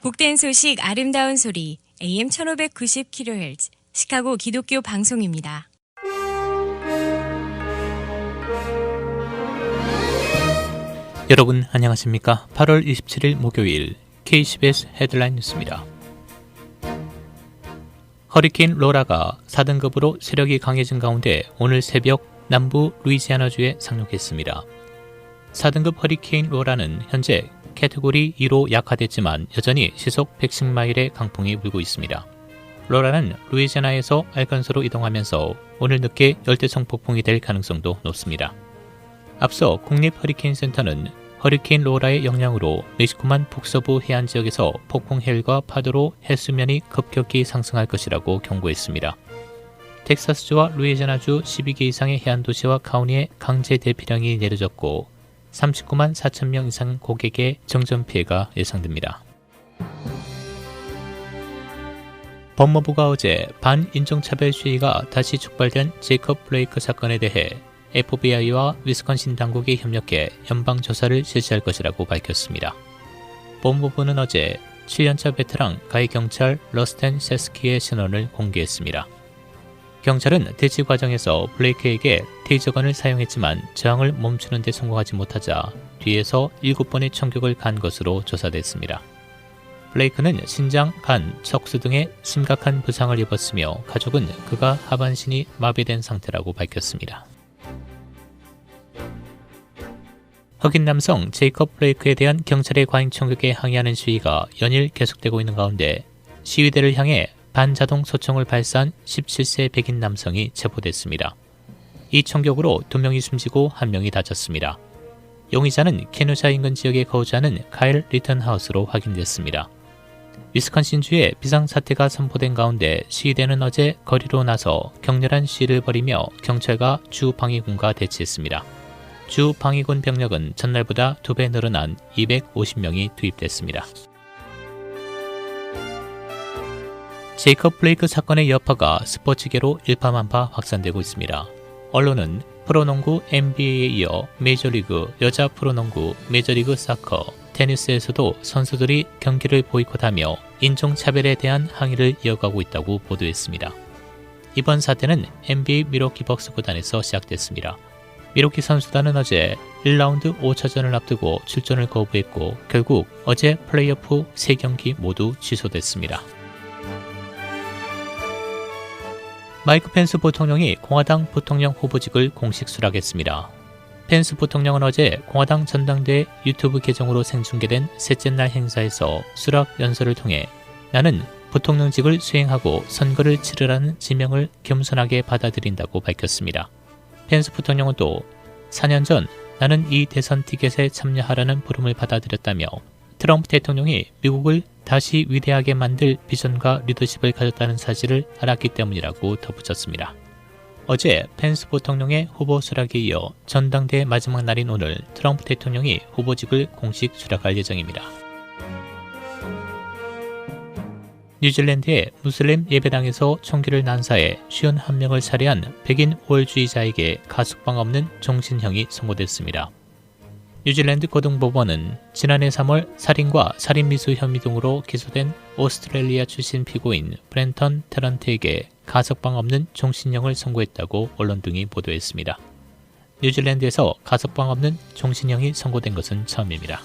복된 소식 아름다운 소리 AM 1590kHz 시카고 기독교 방송입니다. 여러분 안녕하십니까? 8월 27일 목요일 KCBS 헤드라인 뉴스입니다. 허리케인 로라가 4등급으로 세력이 강해진 가운데 오늘 새벽 남부 루이지아나주에 상륙했습니다. 4등급 허리케인 로라는 현재 캐테고리 2로 약화됐지만 여전히 시속 110마일의 강풍이 불고 있습니다. 로라는 루이지아나에서 알칸소로 이동하면서 오늘 늦게 열대성 폭풍이 될 가능성도 높습니다. 앞서 국립허리케인센터는 허리케인 로라의 영향으로 멕시코만 북서부 해안 지역에서 폭풍 해일과 파도로 해수면이 급격히 상승할 것이라고 경고했습니다. 텍사스주와 루이지아나주 12개 이상의 해안 도시와 카운티에 강제 대피령이 내려졌고 39만 4천 명 이상 고객의 정전 피해가 예상됩니다. 법무부가 어제 반인종차별 시위가 다시 촉발된 제이콥 블레이크 사건에 대해 FBI와 위스콘신 당국이 협력해 연방조사를 실시할 것이라고 밝혔습니다. 법무부는 어제 7년차 베테랑 가해 경찰 러스텐 세스키의 신원을 공개했습니다. 경찰은 대치 과정에서 블레이크에게 테이저건을 사용했지만 저항을 멈추는 데 성공하지 못하자 뒤에서 7번의 총격을 간 것으로 조사됐습니다. 블레이크는 신장, 간, 척수 등의 심각한 부상을 입었으며 가족은 그가 하반신이 마비된 상태라고 밝혔습니다. 흑인 남성 제이콥 블레이크에 대한 경찰의 과잉 총격에 항의하는 시위가 연일 계속되고 있는 가운데 시위대를 향해 반자동 소총을 발사한 17세 백인 남성이 체포됐습니다. 이 총격으로 2명이 숨지고 1명이 다쳤습니다. 용의자는 케누샤 인근 지역에 거주하는 카일 리턴하우스로 확인됐습니다. 위스콘신주에 비상사태가 선포된 가운데 시위대는 어제 거리로 나서 격렬한 시위를 벌이며 경찰과 주방위군과 대치했습니다. 주방위군 병력은 전날보다 2배 늘어난 250명이 투입됐습니다. 제이콥 블레이크 사건의 여파가 스포츠계로 일파만파 확산되고 있습니다. 언론은 프로농구 NBA에 이어 메이저리그, 여자 프로농구, 메이저리그 사커, 테니스에서도 선수들이 경기를 보이콧하며 인종차별에 대한 항의를 이어가고 있다고 보도했습니다. 이번 사태는 NBA 미러키 벅스 구단에서 시작됐습니다. 미러키 선수단은 어제 1라운드 5차전을 앞두고 출전을 거부했고 결국 어제 플레이오프 3경기 모두 취소됐습니다. 마이크 펜스 부통령이 공화당 부통령 후보직을 공식 수락했습니다. 펜스 부통령은 어제 공화당 전당대회 유튜브 계정으로 생중계된 셋째 날 행사에서 수락 연설을 통해 나는 부통령직을 수행하고 선거를 치르라는 지명을 겸손하게 받아들인다고 밝혔습니다. 펜스 부통령은 또 4년 전 나는 이 대선 티켓에 참여하라는 부름을 받아들였다며 트럼프 대통령이 미국을 다시 위대하게 만들 비전과 리더십을 가졌다는 사실을 알았기 때문이라고 덧붙였습니다. 어제 펜스 부통령의 후보 수락에 이어 전당대회 마지막 날인 오늘 트럼프 대통령이 후보직을 공식 수락할 예정입니다. 뉴질랜드의 무슬림 예배당에서 총기를 난사해 51명을 살해한 백인 우월주의자에게 가석방 없는 종신형이 선고됐습니다. 뉴질랜드 고등법원은 지난해 3월 살인과 살인미수 혐의 등으로 기소된 오스트레일리아 출신 피고인 브렌턴 테런트에게 가석방 없는 종신형을 선고했다고 언론 등이 보도했습니다. 뉴질랜드에서 가석방 없는 종신형이 선고된 것은 처음입니다.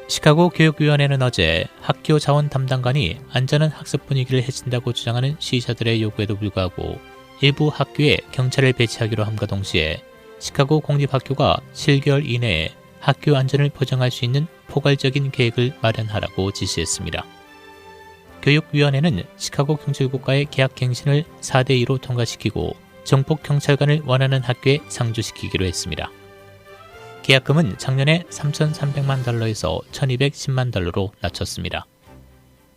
시카고 교육위원회는 어제 학교 자원 담당관이 안전한 학습 분위기를 해친다고 주장하는 시위자들의 요구에도 불구하고 일부 학교에 경찰을 배치하기로 함과 동시에 시카고 공립학교가 7개월 이내에 학교 안전을 보장할 수 있는 포괄적인 계획을 마련하라고 지시했습니다. 교육위원회는 시카고 경찰국과의 계약갱신을 4대2로 통과시키고 정폭경찰관을 원하는 학교에 상주시키기로 했습니다. 계약금은 작년에 3,300만 달러에서 1,210만 달러로 낮췄습니다.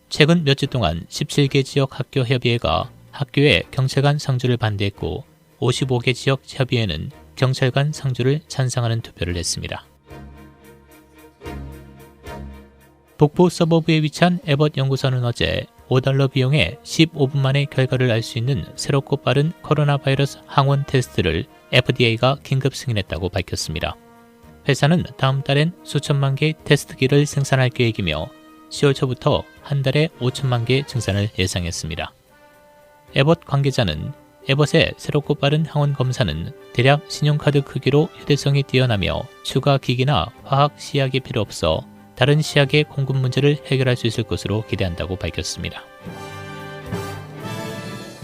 최근 몇 주 동안 17개 지역 학교 협의회가 학교에 경찰관 상주를 반대했고 55개 지역 협의회는 경찰관 상주를 찬성하는 투표를 했습니다. 북부 서버브에 위치한 에벗 연구소는 어제 $5 비용에 15분 만에 결과를 알 수 있는 새롭고 빠른 코로나 바이러스 항원 테스트를 FDA가 긴급 승인했다고 밝혔습니다. 회사는 다음 달엔 수천만 개 테스트기를 생산할 계획이며 10월 초부터 한 달에 5천만 개 증산을 예상했습니다. 에봇 관계자는 에봇의 새롭고 빠른 항원 검사는 대략 신용카드 크기로 휴대성이 뛰어나며 추가 기기나 화학 시약이 필요 없어 다른 시약의 공급 문제를 해결할 수 있을 것으로 기대한다고 밝혔습니다.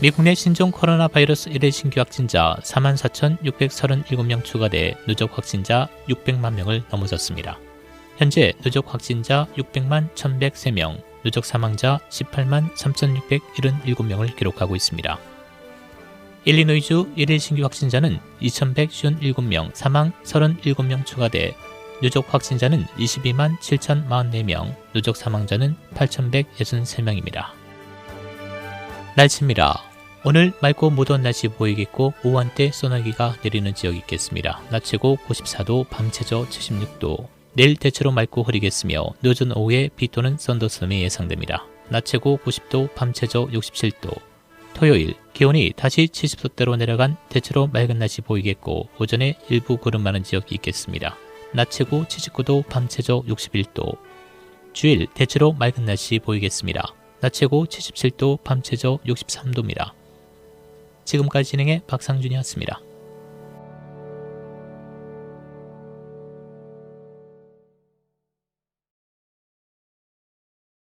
미국 내 신종 코로나 바이러스 1일 신규 확진자 44,637명 추가돼 누적 확진자 600만 명을 넘어섰습니다. 현재 누적 확진자 600만 1,103명, 누적 사망자 18만 3,677명을 기록하고 있습니다. 일리노이주 1일 신규 확진자는 2,157명, 사망 37명 추가돼 누적 확진자는 22만 7,044명, 누적 사망자는 8,163명입니다. 날씨입니다. 오늘 맑고 무더운 날씨 보이겠고 오후 한때 소나기가 내리는 지역이 있겠습니다. 낮 최고 94도, 밤 최저 76도. 내일 대체로 맑고 흐리겠으며 늦은 오후에 비 또는 썬더스톰이 예상됩니다. 낮 최고 90도, 밤 최저 67도. 토요일 기온이 다시 70도대로 내려간 대체로 맑은 날씨 보이겠고 오전에 일부 구름 많은 지역이 있겠습니다. 낮 최고 79도, 밤 최저 61도. 주일 대체로 맑은 날씨 보이겠습니다. 낮 최고 77도, 밤 최저 63도입니다. 지금까지 진행해 박상준이었습니다.